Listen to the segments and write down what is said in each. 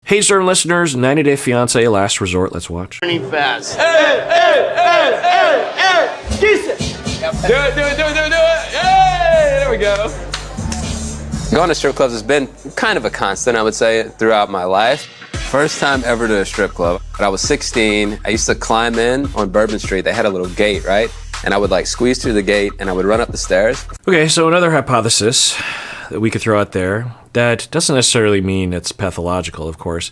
Hey, Stern listeners, 90 Day Fiancé, Last Resort. Let's watch. Turning fast. Hey! Jesus! Do it. Hey! There we go. Going to strip clubs has been kind of a constant, I would say, throughout my life. First time ever to a strip club. When I was 16, I used to climb in on Bourbon Street. They had a little gate, right? And I would like squeeze through the gate and I would run up the stairs. Okay, so another hypothesis that we could throw out there that doesn't necessarily mean it's pathological, of course,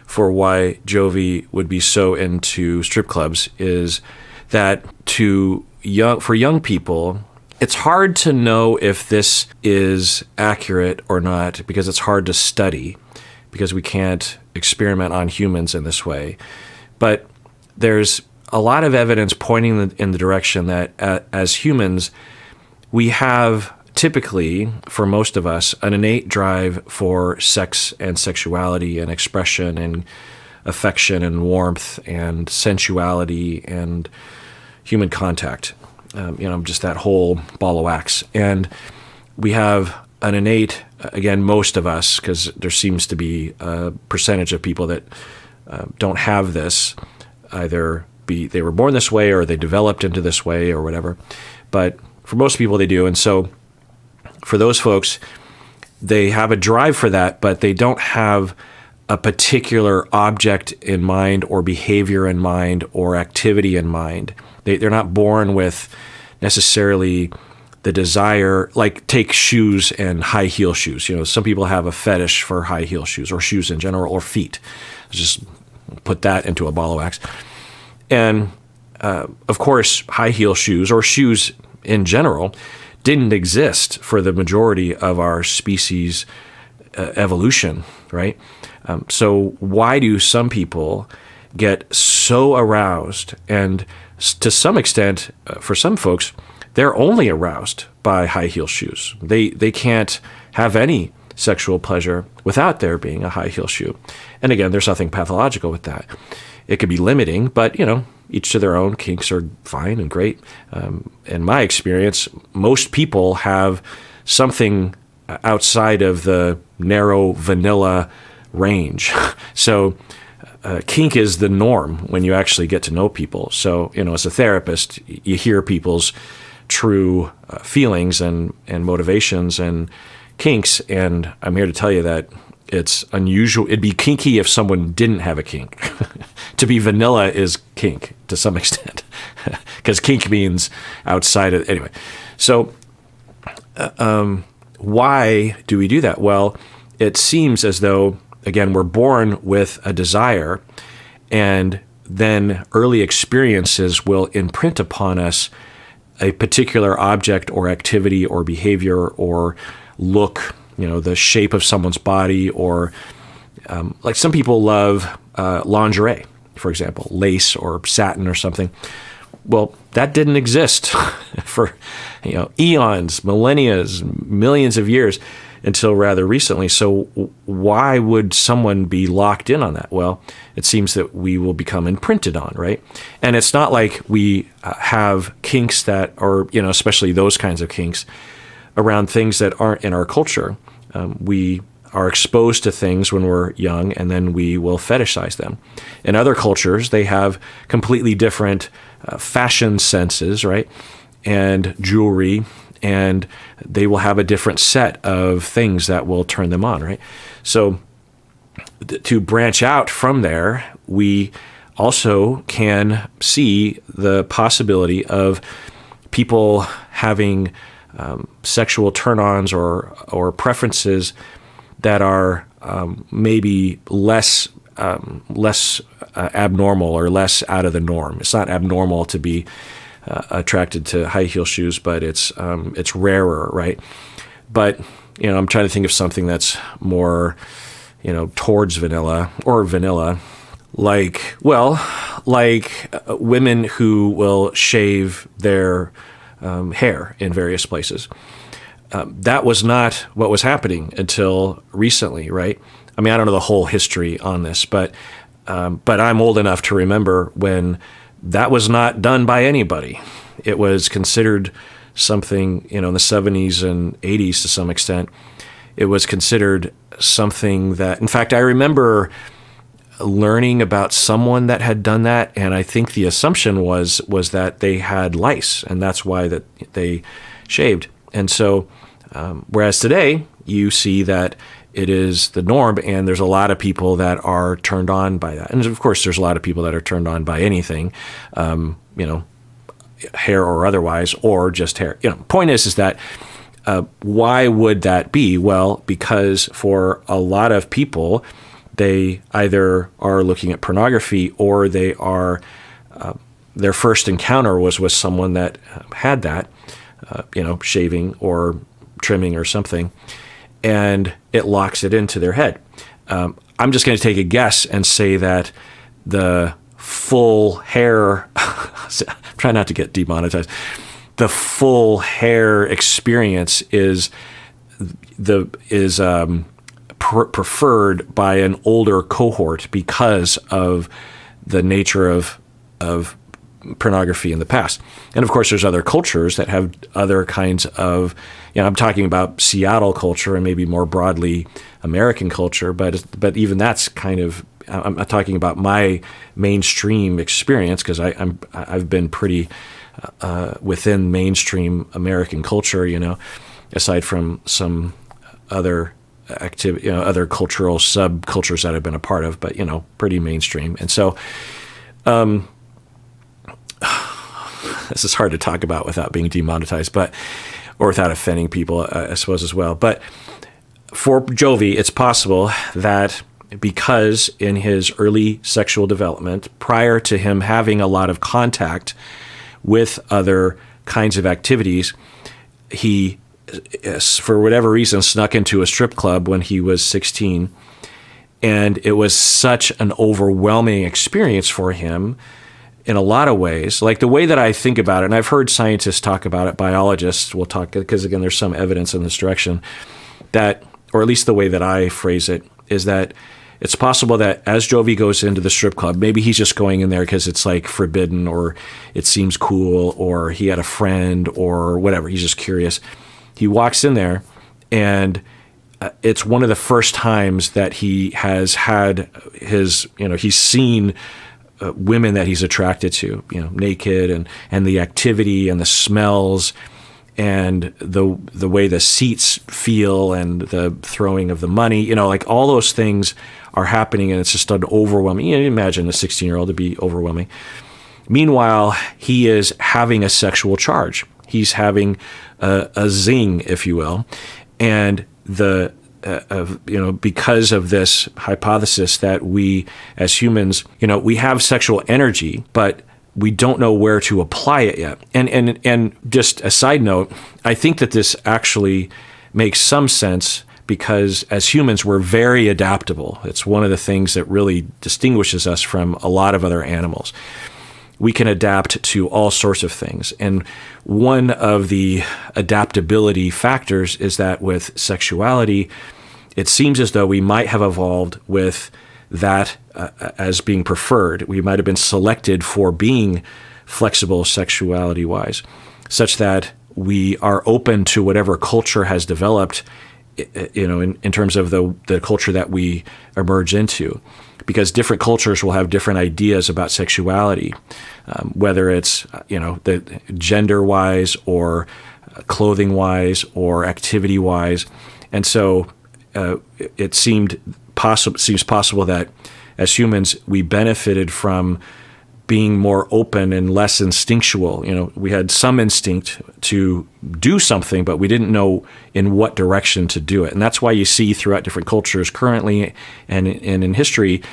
for why Jovi would be so into strip clubs is that for young people, it's hard to know if this is accurate or not because it's hard to study because we can't experiment on humans in this way. But there's a lot of evidence pointing in the direction that as humans, we have typically, for most of us, an innate drive for sex and sexuality and expression and affection and warmth and sensuality and human contact. Just that whole ball of wax. And we have an innate, again, most of us, because there seems to be a percentage of people that don't have this, either they were born this way or they developed into this way or whatever. But for most people, they do. And so for those folks, they have a drive for that, but they don't have a particular object in mind or behavior in mind or activity in mind. They're not born with necessarily the desire, like take shoes and high heel shoes. Some people have a fetish for high heel shoes or shoes in general or feet. Just put that into a ball of wax. And of course, high heel shoes or shoes in general didn't exist for the majority of our species evolution, right? So why do some people get so aroused? And to some extent, for some folks, they're only aroused by high heel shoes. They can't have any sexual pleasure without there being a high heel shoe. And again, there's nothing pathological with that. It could be limiting, but each to their own. Kinks are fine and great. In my experience, most people have something outside of the narrow vanilla range. So kink is the norm when you actually get to know people. So, as a therapist, you hear people's true feelings and motivations and kinks, and I'm here to tell you that it's unusual. It'd be kinky if someone didn't have a kink. To be vanilla is kink to some extent, because kink means outside of, anyway. So why do we do that? Well, it seems as though, again, we're born with a desire, and then early experiences will imprint upon us a particular object or activity or behavior or look, the shape of someone's body, or like some people love lingerie, for example, lace or satin or something. Well, that didn't exist for eons, millennia, millions of years until rather recently. So why would someone be locked in on that? Well, it seems that we will become imprinted on, right? And it's not like we have kinks that, or especially those kinds of kinks around things that aren't in our culture. We are exposed to things when we're young, and then we will fetishize them. In other cultures, they have completely different fashion senses, right? And jewelry, and they will have a different set of things that will turn them on, right? So to branch out from there, we also can see the possibility of people having sexual turn-ons or preferences that are maybe less abnormal or less out of the norm. It's not abnormal to be attracted to high heel shoes, but it's rarer, right? But I'm trying to think of something that's more towards vanilla or vanilla, like women who will shave their hair in various places. That was not what was happening until recently, right? I mean, I don't know the whole history on this, but I'm old enough to remember when that was not done by anybody. It was considered something, in the 70s and 80s to some extent. It was considered something that, in fact, I remember learning about someone that had done that, and I think the assumption was that they had lice, and that's why that they shaved. And so, whereas today you see that it is the norm, and there's a lot of people that are turned on by that. And of course, there's a lot of people that are turned on by anything, hair or otherwise, or just hair. Point is that why would that be? Well, because for a lot of people, they either are looking at pornography or they are their first encounter was with someone that had that, shaving or trimming or something, and it locks it into their head. I'm just going to take a guess and say that the full hair, try not to get demonetized, the full hair experience is preferred by an older cohort because of the nature of pornography in the past. And of course, there's other cultures that have other kinds of, I'm talking about Seattle culture and maybe more broadly American culture, but even that's kind of, I'm talking about my mainstream experience because I've been pretty within mainstream American culture, aside from some other activity, other cultural subcultures that I've been a part of, but pretty mainstream. And so, this is hard to talk about without being demonetized, or without offending people, I suppose as well. But for Jovi, it's possible that because in his early sexual development, prior to him having a lot of contact with other kinds of activities, he, for whatever reason, snuck into a strip club when he was 16. And it was such an overwhelming experience for him in a lot of ways. Like the way that I think about it, and I've heard scientists talk about it, biologists will talk, because again, there's some evidence in this direction, that, or at least the way that I phrase it, is that it's possible that as Jovi goes into the strip club, maybe he's just going in there because it's like forbidden or it seems cool or he had a friend or whatever. He's just curious. He walks in there and it's one of the first times that he has had his, he's seen women that he's attracted to, naked and the activity and the smells and the way the seats feel and the throwing of the money, like all those things are happening, and it's just an overwhelming. You imagine a 16-year-old to be overwhelming. Meanwhile, he is having a sexual charge. He's having a zing, if you will, and because of this hypothesis that we as humans, we have sexual energy, but we don't know where to apply it yet. And just a side note, I think that this actually makes some sense because as humans, we're very adaptable. It's one of the things that really distinguishes us from a lot of other animals. We can adapt to all sorts of things. And one of the adaptability factors is that with sexuality, it seems as though we might have evolved with that as being preferred. We might have been selected for being flexible sexuality-wise, such that we are open to whatever culture has developed, in terms of the culture that we emerge into. Because different cultures will have different ideas about sexuality, whether it's, the gender-wise or clothing-wise or activity-wise. And so it seems possible that as humans, we benefited from being more open and less instinctual. We had some instinct to do something, but we didn't know in what direction to do it. And that's why you see throughout different cultures currently and in history,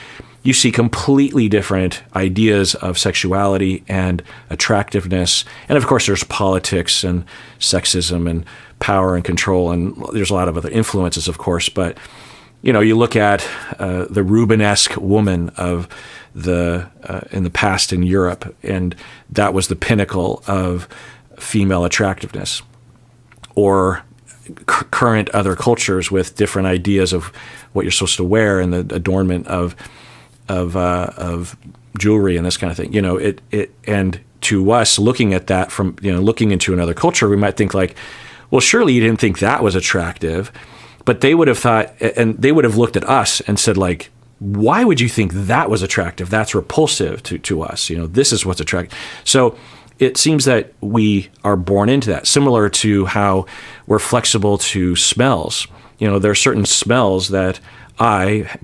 you see completely different ideas of sexuality and attractiveness. And of course, there's politics and sexism and power and control, and there's a lot of other influences, of course. But you look at the Rubenesque woman of in the past in Europe, and that was the pinnacle of female attractiveness. Or current other cultures with different ideas of what you're supposed to wear and the adornment of jewelry and this kind of thing. And to us, looking at that from looking into another culture, we might think like, well, surely you didn't think that was attractive. but they would have thought, and they would have looked at us and said, like, why would you think that was attractive? That's repulsive to us. This is what's attractive. So it seems that we are born into that, similar to how we're flexible to smells. There are certain smells that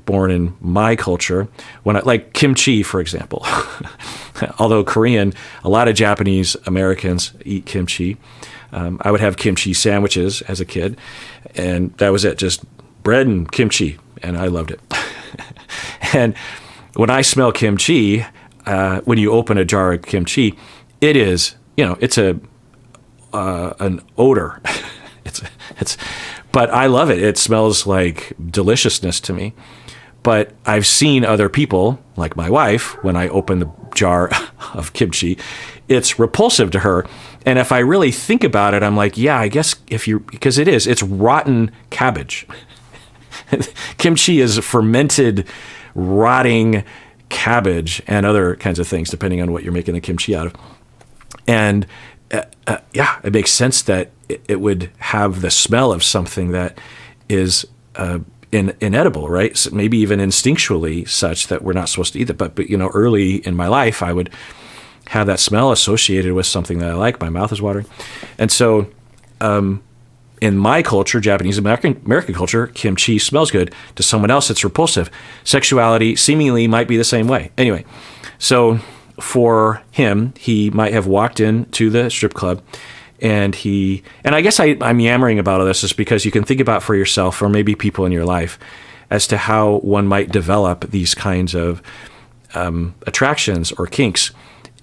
born in my culture, like kimchi, for example. Although Korean, a lot of Japanese Americans eat kimchi. I would have kimchi sandwiches as a kid, and that was it, just bread and kimchi, and I loved it. And when I smell kimchi, when you open a jar of kimchi, it is, it's an odor. But I love it. It smells like deliciousness to me. But I've seen other people, like my wife, when I open the jar of kimchi, it's repulsive to her. And if I really think about it, I'm like, yeah, I guess because it's rotten cabbage. Kimchi is fermented, rotting cabbage and other kinds of things, depending on what you're making the kimchi out of. And it makes sense that it would have the smell of something that is inedible, right? So maybe even instinctually such that we're not supposed to eat it. But early in my life, I would have that smell associated with something that I like. My mouth is watering. And so in my culture, Japanese American culture, kimchi smells good. To someone else, it's repulsive. Sexuality seemingly might be the same way. Anyway, so for him, he might have walked into the strip club, and I guess I'm yammering about all this is because you can think about for yourself, or maybe people in your life, as to how one might develop these kinds of attractions or kinks.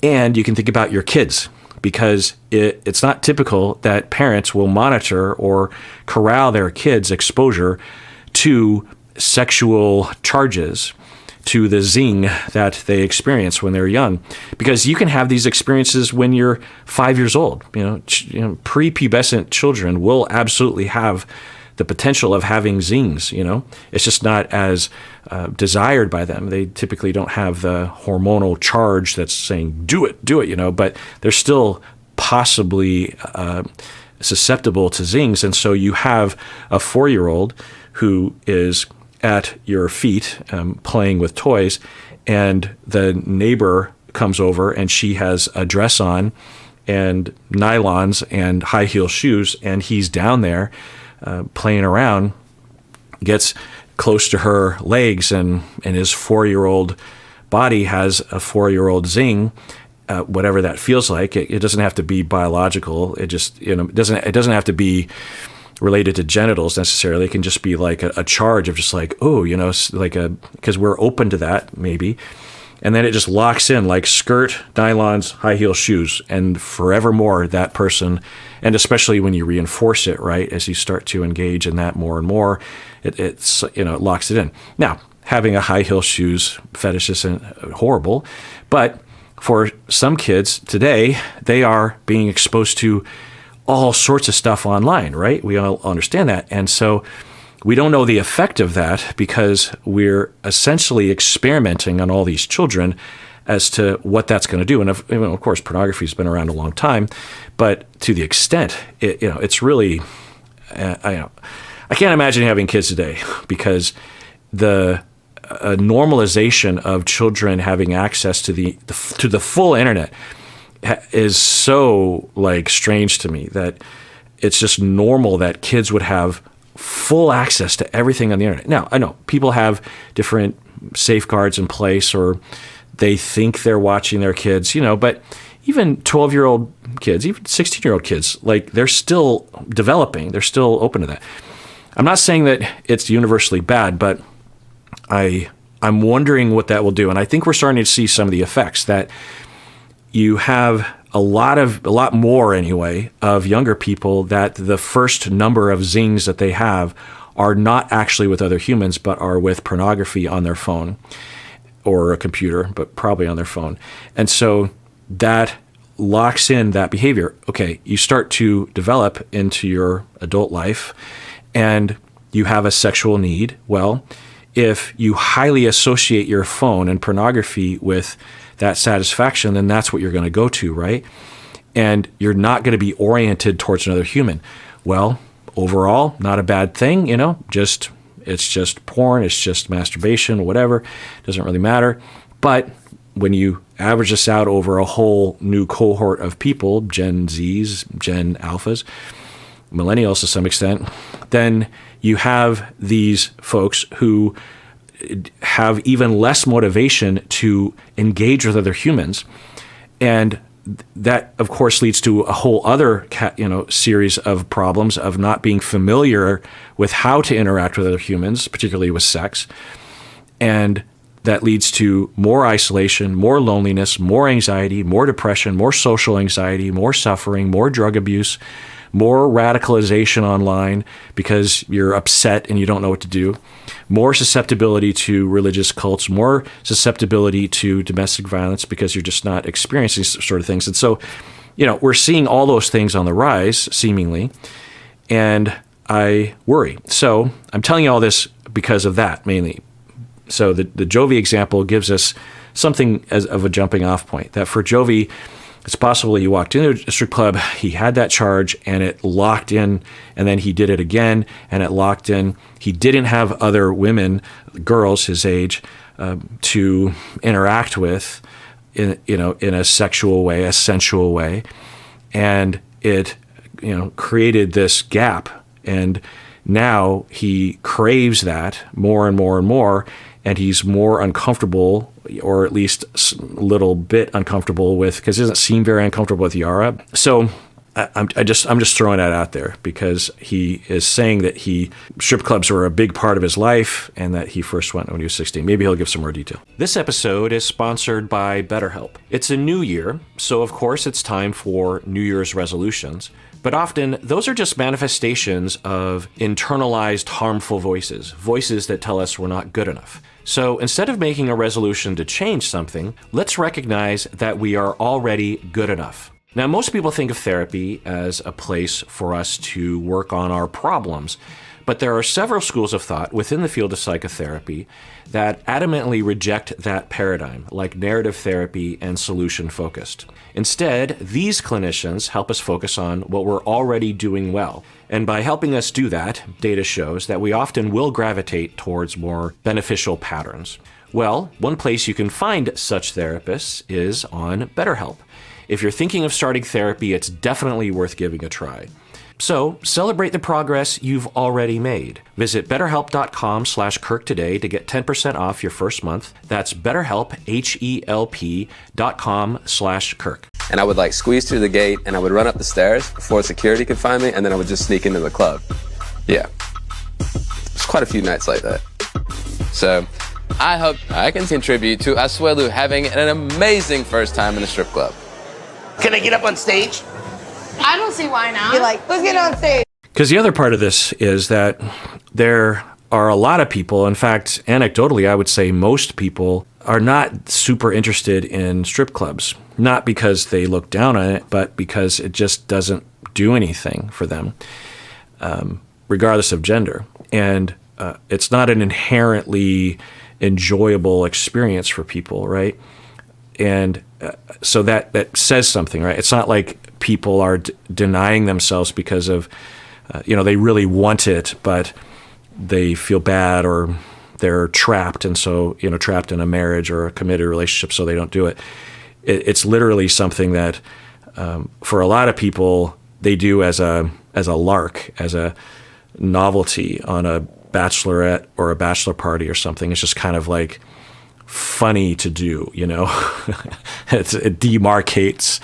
And you can think about your kids, because it's not typical that parents will monitor or corral their kids' exposure to sexual charges, to the zing that they experience when they're young, because you can have these experiences when you're 5 years old. Prepubescent children will absolutely have the potential of having zings. It's just not as desired by them. They typically don't have the hormonal charge that's saying do it. But they're still possibly susceptible to zings, and so you have a 4-year-old who is at your feet playing with toys, and the neighbor comes over and she has a dress on and nylons and high heel shoes, and he's down there playing around, gets close to her legs, and his 4-year-old body has a 4-year-old zing, whatever that feels like. It doesn't have to be biological. It just, it doesn't have to be related to genitals necessarily. It can just be like a charge of just like, because we're open to that maybe. And then it just locks in like skirt, nylons, high heel shoes, and forevermore that person, and especially when you reinforce it, right, as you start to engage in that more and more, it locks it in. Now, having a high heel shoes fetish isn't horrible, but for some kids today, they are being exposed to all sorts of stuff online, right? We all understand that. And so we don't know the effect of that because we're essentially experimenting on all these children as to what that's going to do. And of course, pornography has been around a long time, but to the extent, it's really, I can't imagine having kids today because the normalization of children having access to the full internet is so like strange to me that it's just normal that kids would have full access to everything on the internet. Now, I know people have different safeguards in place, or they think they're watching their kids, but even 12-year-old kids, even 16-year-old kids, like they're still developing, they're still open to that. I'm not saying that it's universally bad, but I'm wondering what that will do. And I think we're starting to see some of the effects that you have a lot more anyway of younger people that the first number of zings that they have are not actually with other humans, but are with pornography on their phone or a computer, but probably on their phone. And so that locks in that behavior. Okay, you start to develop into your adult life and you have a sexual need. Well, if you highly associate your phone and pornography with that satisfaction, then that's what you're going to go to, right? And you're not going to be oriented towards another human. Well, overall, not a bad thing, it's just porn, it's just masturbation, whatever, doesn't really matter. But when you average this out over a whole new cohort of people, Gen Zs, Gen Alphas, millennials to some extent, then you have these folks who have even less motivation to engage with other humans. And that, of course, leads to a whole other series of problems of not being familiar with how to interact with other humans, particularly with sex. And that leads to more isolation, more loneliness, more anxiety, more depression, more social anxiety, more suffering, more drug abuse, more radicalization online because you're upset and you don't know what to do, more susceptibility to religious cults, more susceptibility to domestic violence because you're just not experiencing these sort of things. And so, we're seeing all those things on the rise, seemingly, and I worry. So I'm telling you all this because of that, mainly. So the Jovi example gives us something as of a jumping off point, that for Jovi, it's possible he walked into a strip club, he had that charge, and it locked in, and then he did it again, and it locked in. He didn't have other women, girls his age, to interact with in a sexual way, a sensual way, and it created this gap. And now he craves that more and more and more, and he's more uncomfortable, or at least a little bit uncomfortable with, because he doesn't seem very uncomfortable with Yara. So I'm just throwing that out there because he is saying that strip clubs were a big part of his life and that he first went when he was 16. Maybe he'll give some more detail. This episode is sponsored by BetterHelp. It's a new year, so of course it's time for New Year's resolutions. But often, those are just manifestations of internalized harmful voices that tell us we're not good enough. So instead of making a resolution to change something, let's recognize that we are already good enough. Now, most people think of therapy as a place for us to work on our problems, but there are several schools of thought within the field of psychotherapy that adamantly reject that paradigm, like narrative therapy and solution-focused. Instead, these clinicians help us focus on what we're already doing well. And by helping us do that, data shows that we often will gravitate towards more beneficial patterns. Well, one place you can find such therapists is on BetterHelp. If you're thinking of starting therapy, it's definitely worth giving a try. So celebrate the progress you've already made. Visit betterhelp.com/Kirk today to get 10% off your first month. That's BetterHelp, HELP.com/Kirk. And I would squeeze through the gate and I would run up the stairs before security could find me, and then I would just sneak into the club. Yeah. There's quite a few nights like that. So I hope I can contribute to Asuelu having an amazing first time in a strip club. Can I get up on stage? I don't see why not. You're like, let's get on stage. Because the other part of this is that there are a lot of people, in fact, anecdotally, I would say most people are not super interested in strip clubs. Not because they look down on it, but because it just doesn't do anything for them, regardless of gender. And it's not an inherently enjoyable experience for people, right? And so that says something, right? It's not like people are denying themselves because of, they really want it, but they feel bad or they're trapped, and so, trapped in a marriage or a committed relationship, so they don't do it. It's literally something that, for a lot of people, they do as a lark, as a novelty on a bachelorette or a bachelor party or something. It's just kind of like funny to do, it demarcates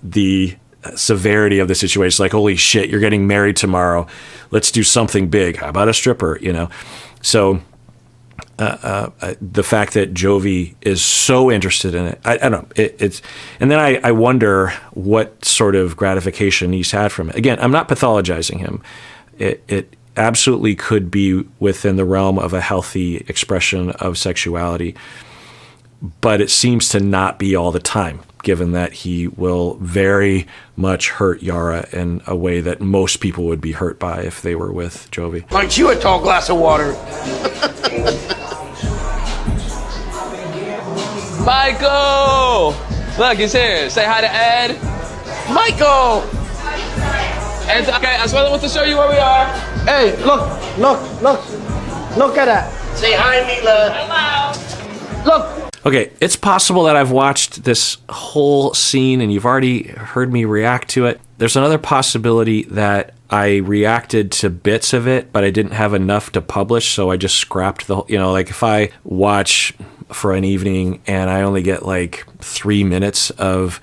the severity of the situation. It's like, holy shit, you're getting married tomorrow. Let's do something big. How about a stripper, So the fact that Jovi is so interested in it, I don't know. It's, and then I wonder what sort of gratification he's had from it. Again, I'm not pathologizing him. It absolutely could be within the realm of a healthy expression of sexuality, but it seems to not be all the time, given that he will very much hurt Yara in a way that most people would be hurt by if they were with Jovi. Aren't you a tall glass of water? Michael! Look, he's here. Say hi to Ed. Michael! And okay, I just want to show you where we are. Hey, look at that. Say hi, Mila. Hello. Look. Okay, it's possible that I've watched this whole scene and you've already heard me react to it. There's another possibility that I reacted to bits of it, but I didn't have enough to publish, so I just scrapped the whole, like if I watch for an evening and I only get like 3 minutes of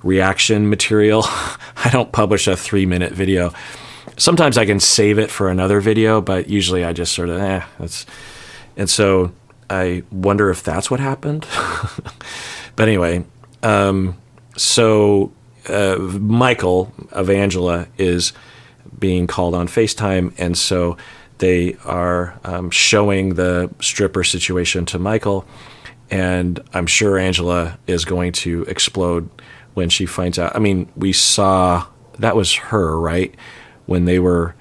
reaction material, I don't publish a 3-minute video. Sometimes I can save it for another video, but usually I just sort of, and so I wonder if that's what happened. But anyway, Michael of Angela is being called on FaceTime, and so they are showing the stripper situation to Michael, and I'm sure Angela is going to explode when she finds out. I mean, we saw that was her, right? When they were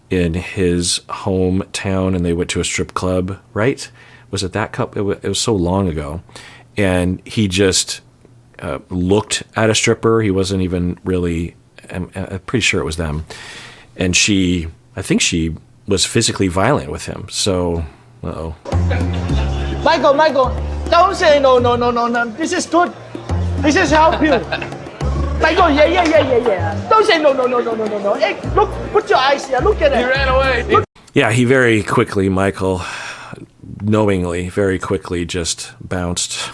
in his hometown and they went to a strip club, right? Was it that couple? It was so long ago. And he just looked at a stripper. He wasn't even really, I'm pretty sure it was them. And I think she was physically violent with him. So, uh-oh. Michael, don't say no. This is good. This is help you. Michael, yeah. Don't say no. Hey, look, put your eyes here. Look at it. He ran away. Yeah, he very quickly, Michael, knowingly, very quickly just bounced.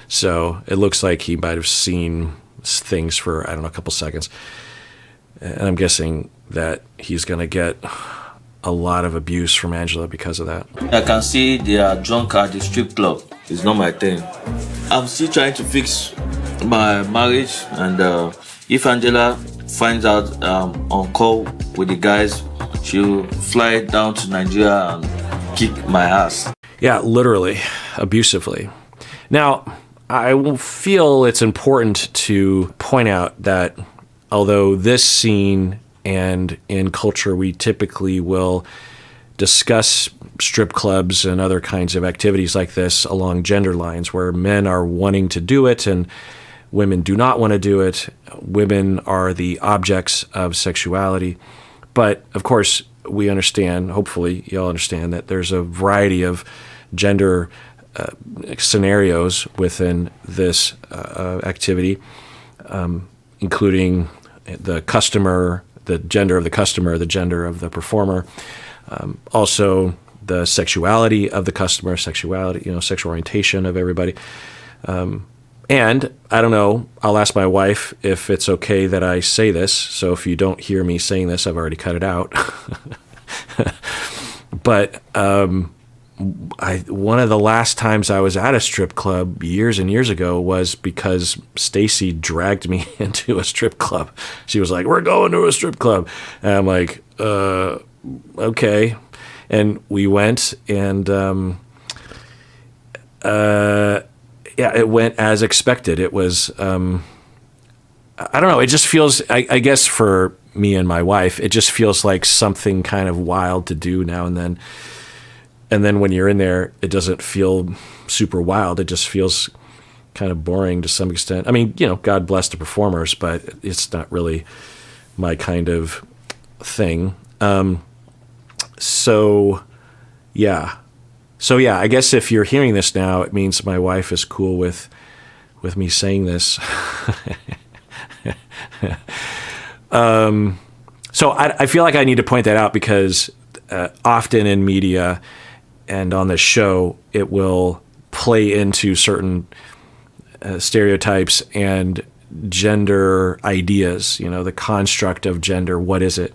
So it looks like he might have seen things for, I don't know, a couple seconds. And I'm guessing that he's going to get a lot of abuse from Angela because of that. I can see they are drunk at the strip club. It's not my thing. I'm still trying to fix my marriage, and if Angela finds out on call with the guys, she'll fly down to Nigeria and kick my ass. Yeah, literally, abusively. Now, I will feel it's important to point out that although this scene and in culture we typically will discuss strip clubs and other kinds of activities like this along gender lines where men are wanting to do it and women do not want to do it. Women are the objects of sexuality. But of course, we understand, hopefully you all understand, that there's a variety of gender scenarios within this activity, including the customer, the gender of the customer, the gender of the performer, also the sexuality of the customer, sexual orientation of everybody. And I don't know, I'll ask my wife if it's okay that I say this. So if you don't hear me saying this, I've already cut it out. But one of the last times I was at a strip club years and years ago was because Stacy dragged me into a strip club. She was like, "We're going to a strip club." And I'm like, okay. And we went, and it went as expected. It was, I don't know, it just feels, I guess for me and my wife, it just feels like something kind of wild to do now and then. And then when you're in there, it doesn't feel super wild. It just feels kind of boring to some extent. I mean, God bless the performers, but it's not really my kind of thing. So yeah, I guess if you're hearing this now, it means my wife is cool with me saying this. So I feel like I need to point that out because often in media and on the show, it will play into certain stereotypes and gender ideas, the construct of gender, what is it?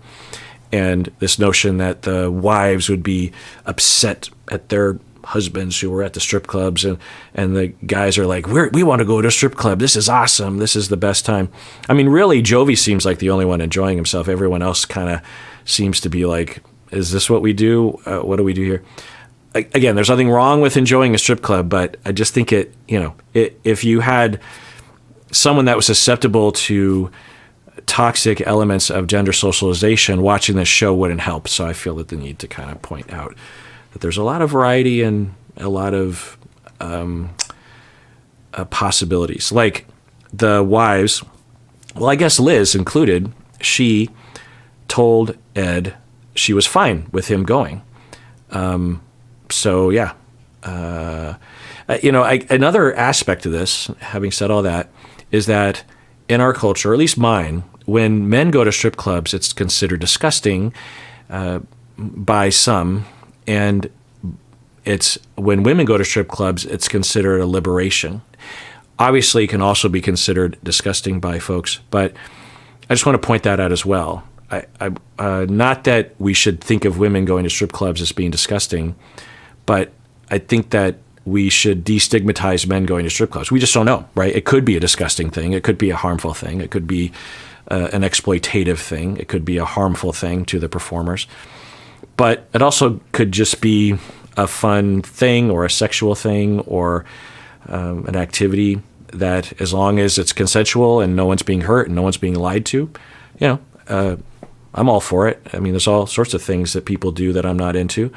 And this notion that the wives would be upset at their husbands who were at the strip clubs, and the guys are like, we want to go to a strip club. This is awesome. This is the best time. I mean, really, Jovi seems like the only one enjoying himself. Everyone else kind of seems to be like, is this what we do? What do we do here? Again, there's nothing wrong with enjoying a strip club, but I just think if you had someone that was susceptible to toxic elements of gender socialization, watching this show wouldn't help. So I feel that the need to kind of point out that there's a lot of variety and a lot of possibilities. Like the wives, well, I guess Liz included, she told Ed she was fine with him going. So yeah, another aspect of this, having said all that, is that in our culture, or at least mine, when men go to strip clubs, it's considered disgusting by some, and it's when women go to strip clubs, it's considered a liberation. Obviously, it can also be considered disgusting by folks, but I just want to point that out as well. Not that we should think of women going to strip clubs as being disgusting, but I think that we should destigmatize men going to strip clubs. We just don't know, right? It could be a disgusting thing. It could be a harmful thing. It could be an exploitative thing. It could be a harmful thing to the performers. But it also could just be a fun thing or a sexual thing or an activity that, as long as it's consensual and no one's being hurt and no one's being lied to, I'm all for it. I mean, there's all sorts of things that people do that I'm not into.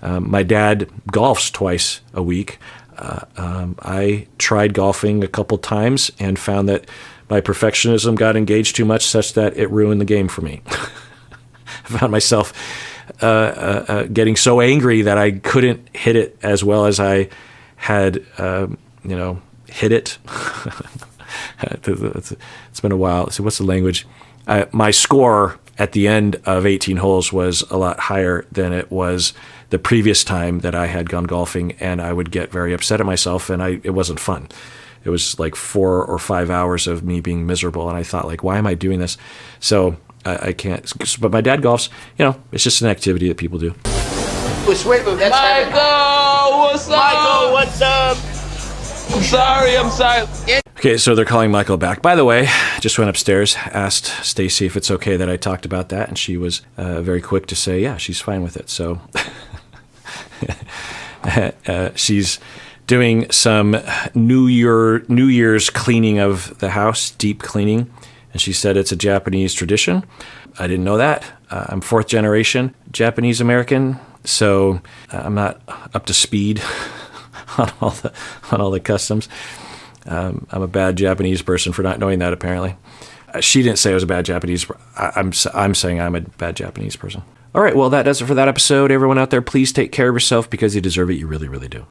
My dad golfs twice a week. I tried golfing a couple times and found that my perfectionism got engaged too much, such that it ruined the game for me. I found myself getting so angry that I couldn't hit it as well as I had, hit it. It's been a while. So what's the language? My score at the end of 18 holes was a lot higher than it was the previous time that I had gone golfing, and I would get very upset at myself, and it wasn't fun. It was like 4 or 5 hours of me being miserable, and I thought, like, why am I doing this? So I can't. But my dad golfs. It's just an activity that people do. Wait, that's Michael, what's up? Michael, what's up? I'm sorry. Okay, so they're calling Michael back. By the way, just went upstairs, asked Stacy if it's okay that I talked about that, and she was very quick to say, yeah, she's fine with it. So she's doing some New Year's cleaning of the house, deep cleaning, and she said it's a Japanese tradition. I didn't know that. I'm 4th generation Japanese American, so I'm not up to speed on all the customs. I'm a bad Japanese person for not knowing that, apparently. She didn't say I was a bad Japanese. I'm saying I'm a bad Japanese person. All right, well, that does it for that episode. Everyone out there, please take care of yourself because you deserve it. You really, really do.